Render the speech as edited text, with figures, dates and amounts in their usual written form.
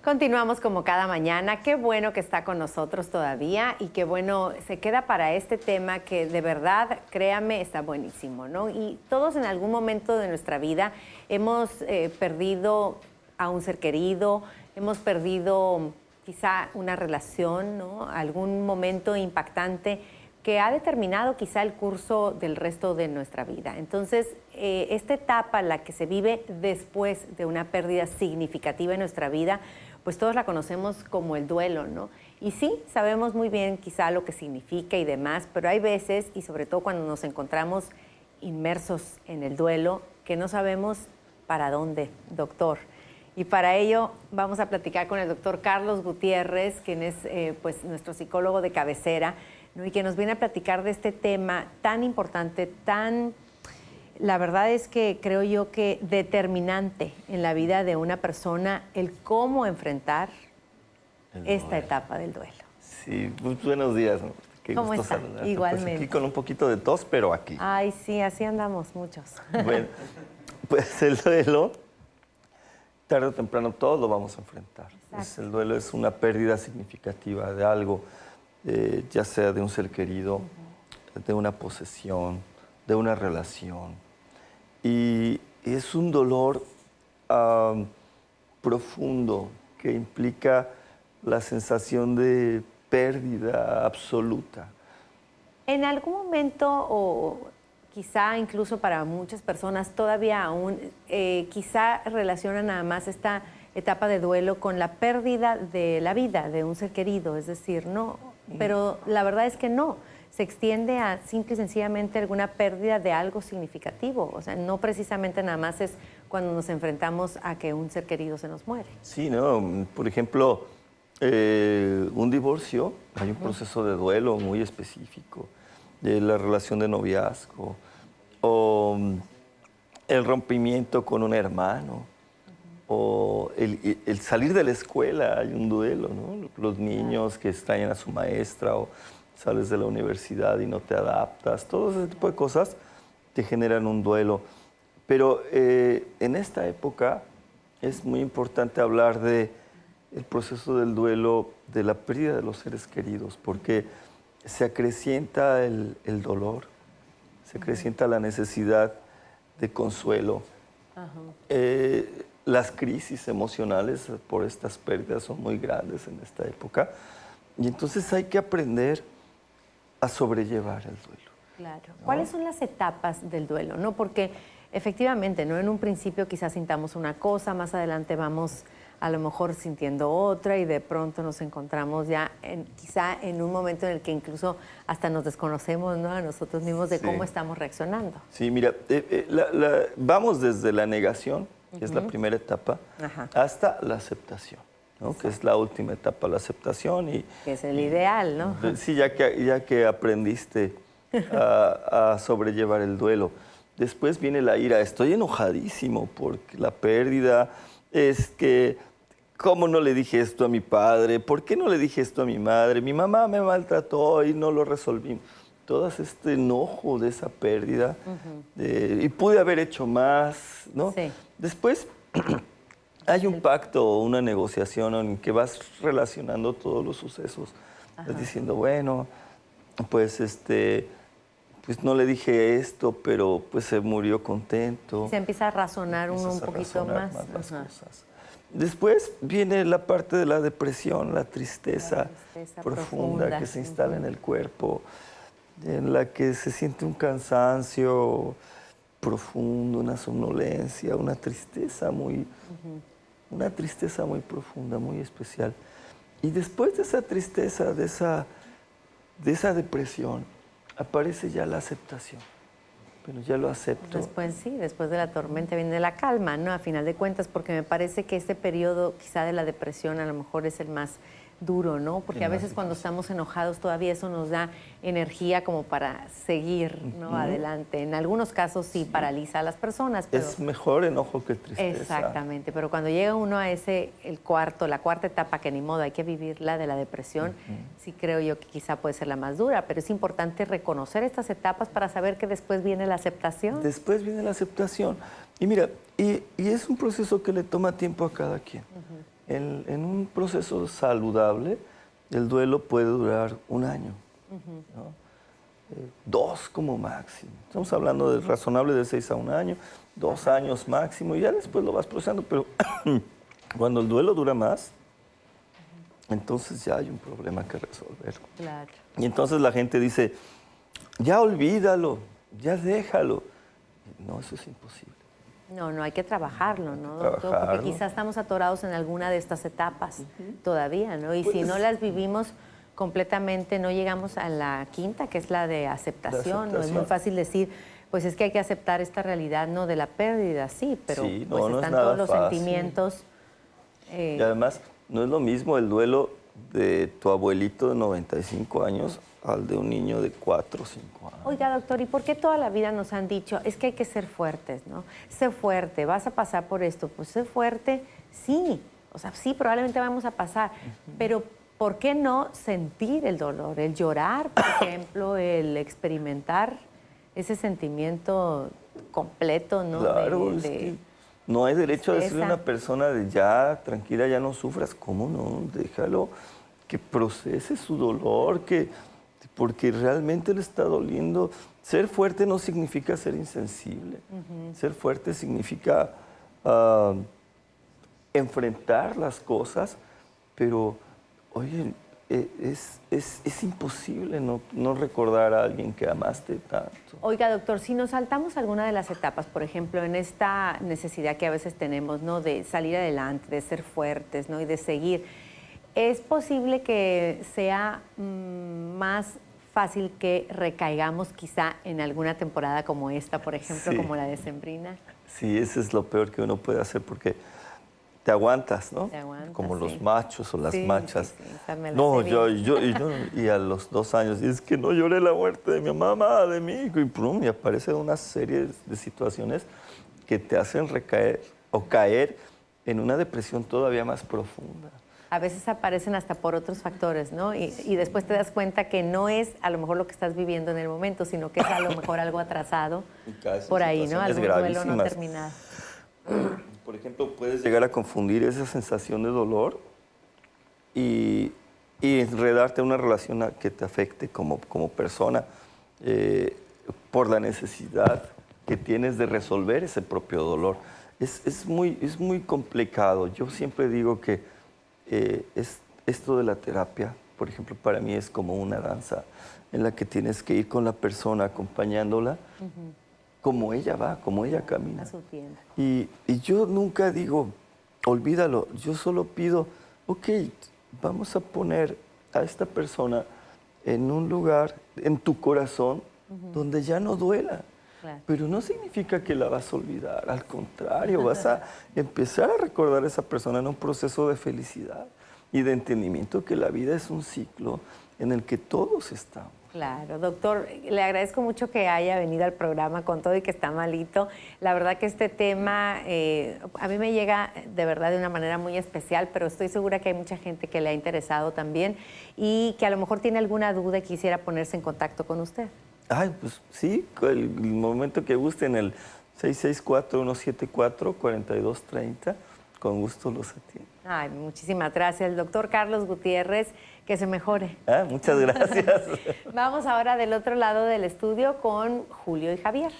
Continuamos como cada mañana. Qué bueno que está con nosotros todavía y qué bueno se queda para este tema que de verdad, créame, está buenísimo, ¿no? Y todos en algún momento de nuestra vida hemos perdido a un ser querido, hemos perdido quizá una relación, ¿no? Algún momento impactante que ha determinado quizá el curso del resto de nuestra vida. Entonces, esta etapa, la que se vive después de una pérdida significativa en nuestra vida, pues todos la conocemos como el duelo, ¿no? Y sí, sabemos muy bien quizá lo que significa y demás, pero hay veces, y sobre todo cuando nos encontramos inmersos en el duelo, que no sabemos para dónde, doctor. Y para ello vamos a platicar con el doctor Carlos Gutiérrez, quien es pues nuestro psicólogo de cabecera, ¿no? Y que nos viene a platicar de este tema tan importante, la verdad es que creo yo que determinante en la vida de una persona el cómo enfrentar esta etapa del duelo. Sí, pues buenos días, ¿no? Qué ¿Cómo gusto está? saludarte. Igualmente. Pues aquí con un poquito de tos, pero aquí. Ay, sí, así andamos muchos. Bueno, pues el duelo, tarde o temprano todos lo vamos a enfrentar. Pues el duelo es una pérdida significativa de algo, ya sea de un ser querido, de una posesión, de una relación. Y es un dolor profundo que implica la sensación de pérdida absoluta. En algún momento, o quizá incluso para muchas personas todavía aún, quizá relacionan nada más esta etapa de duelo con la pérdida de la vida de un ser querido, es decir, no, pero la verdad es que no. Se extiende a simple y sencillamente alguna pérdida de algo significativo. O sea, no precisamente nada más es cuando nos enfrentamos a que un ser querido se nos muere. Sí, ¿no? Por ejemplo, un divorcio, hay un proceso de duelo muy específico, de la relación de noviazgo, o el rompimiento con un hermano, o el salir de la escuela, hay un duelo, ¿no? Los niños que extrañan a su maestra, o sales de la universidad y no te adaptas, todo ese tipo de cosas te generan un duelo. Pero en esta época es muy importante hablar de el proceso del duelo, de la pérdida de los seres queridos, porque se acrecienta el dolor, se acrecienta la necesidad de consuelo. Las crisis emocionales por estas pérdidas son muy grandes en esta época y entonces hay que aprender a sobrellevar el duelo. Claro. ¿No? ¿Cuáles son las etapas del duelo? ¿No? Porque efectivamente, ¿no? En un principio quizás sintamos una cosa, más adelante vamos a lo mejor sintiendo otra y de pronto nos encontramos ya quizá en un momento en el que incluso hasta nos desconocemos, ¿no? A nosotros mismos de cómo estamos reaccionando. Sí, mira, vamos desde la negación, que es la primera etapa, hasta la aceptación, ¿no? Que es la última etapa, la aceptación. Que es el ideal, ¿no? Sí, ya que aprendiste a sobrellevar el duelo. Después viene la ira. Estoy enojadísimo porque la pérdida es que, ¿cómo no le dije esto a mi padre? ¿Por qué no le dije esto a mi madre? Mi mamá me maltrató y no lo resolvimos. Todo este enojo de esa pérdida. Y pude haber hecho más, ¿no? Sí. Después hay un pacto, una negociación en que vas relacionando todos los sucesos. Vas diciendo, bueno, pues pues no le dije esto, pero pues se murió contento. Se empieza a razonar uno un poquito más. Las cosas. Después viene la parte de la depresión, la tristeza profunda que se instala en el cuerpo, en la que se siente un cansancio profundo, una somnolencia, una tristeza muy profunda, muy especial. Y después de esa tristeza, de esa depresión, aparece ya la aceptación. Pero ya lo acepto. Después sí, después de la tormenta viene la calma, ¿no? A final de cuentas, porque me parece que este periodo quizá de la depresión a lo mejor es el más duro, ¿no? Porque a veces cuando estamos enojados todavía eso nos da energía como para seguir, ¿no? Adelante. En algunos casos sí paraliza a las personas. Pero... Es mejor enojo que tristeza. Exactamente, pero cuando llega uno a la cuarta etapa, que ni modo, hay que vivirla de la depresión, sí creo yo que quizá puede ser la más dura, pero es importante reconocer estas etapas para saber que después viene la aceptación. Después viene la aceptación. Y mira, y es un proceso que le toma tiempo a cada quien. en un proceso saludable, el duelo puede durar un año, ¿no? 2 como máximo. Estamos hablando de razonable de 6 a 1 año, 2 años máximo, y ya después lo vas procesando, pero cuando el duelo dura más, entonces ya hay un problema que resolver. Claro. Y entonces la gente dice, ya olvídalo, ya déjalo. No, eso es imposible. No, no hay que trabajarlo, ¿no, doctor? Trabajarlo. Porque quizás estamos atorados en alguna de estas etapas todavía, ¿no? Y si no las vivimos completamente, no llegamos a la quinta, que es la de aceptación, ¿no? Es muy fácil decir, pues es que hay que aceptar esta realidad, ¿no? De la pérdida, sí, pero Sí, no, pues no es están nada todos los fácil. sentimientos. Y además, no es lo mismo el duelo de tu abuelito de 95 años al de un niño de 4 o 5 años. Oiga, doctor, ¿y por qué toda la vida nos han dicho, es que hay que ser fuertes, ¿no? Sé fuerte, vas a pasar por esto. Pues sé fuerte, sí. O sea, sí, probablemente vamos a pasar. Pero, ¿por qué no sentir el dolor? El llorar, por ejemplo, el experimentar ese sentimiento completo, ¿no? Claro, es que no hay derecho a decirle a una persona de ya, tranquila, ya no sufras. ¿Cómo no? Déjalo que procese su dolor, porque realmente le está doliendo. Ser fuerte no significa ser insensible. Ser fuerte significa enfrentar las cosas, pero, oye, es imposible no recordar a alguien que amaste tanto. Oiga, doctor, si nos saltamos alguna de las etapas, por ejemplo, en esta necesidad que a veces tenemos, ¿no? De salir adelante, de ser fuertes, ¿no? Y de seguir, ¿es posible que sea más fácil que recaigamos quizá en alguna temporada como esta, por ejemplo, Sí. como la decembrina? Sí, eso es lo peor que uno puede hacer porque te aguantas, ¿no? Te aguantas, como sí. los machos o las Sí, machas. sí, sí, esa me la No, sé y a los 2 años, y es que no lloré la muerte de mi mamá, de mi hijo, y plum, y aparece una serie de situaciones que te hacen recaer o caer en una depresión todavía más profunda. A veces aparecen hasta por otros factores, ¿no? Y después te das cuenta que no es a lo mejor lo que estás viviendo en el momento, sino que es a lo mejor algo atrasado Y caes en por ahí, ¿no? situaciones Algún duelo no gravísimas. terminado. Por ejemplo, puedes llegar a confundir esa sensación de dolor y enredarte en una relación que te afecte como persona por la necesidad que tienes de resolver ese propio dolor. Es muy complicado. Yo siempre digo que esto de la terapia, por ejemplo, para mí es como una danza en la que tienes que ir con la persona acompañándola, como ella va, como ella camina. A su tiempo. Y yo nunca digo, olvídalo, yo solo pido, ok, vamos a poner a esta persona en un lugar, en tu corazón, donde ya no duela. Claro. Pero no significa que la vas a olvidar, al contrario, vas a empezar a recordar a esa persona en un proceso de felicidad y de entendimiento que la vida es un ciclo en el que todos estamos. Claro, doctor, le agradezco mucho que haya venido al programa con todo y que está malito. La verdad que este tema a mí me llega de verdad de una manera muy especial, pero estoy segura que hay mucha gente que le ha interesado también y que a lo mejor tiene alguna duda y quisiera ponerse en contacto con usted. Ay, pues sí, el momento que gusten, el 664-174-4230, con gusto los atiendo. Ay, muchísimas gracias, el doctor Carlos Gutiérrez, que se mejore. Muchas gracias. Vamos ahora del otro lado del estudio con Julio y Javier.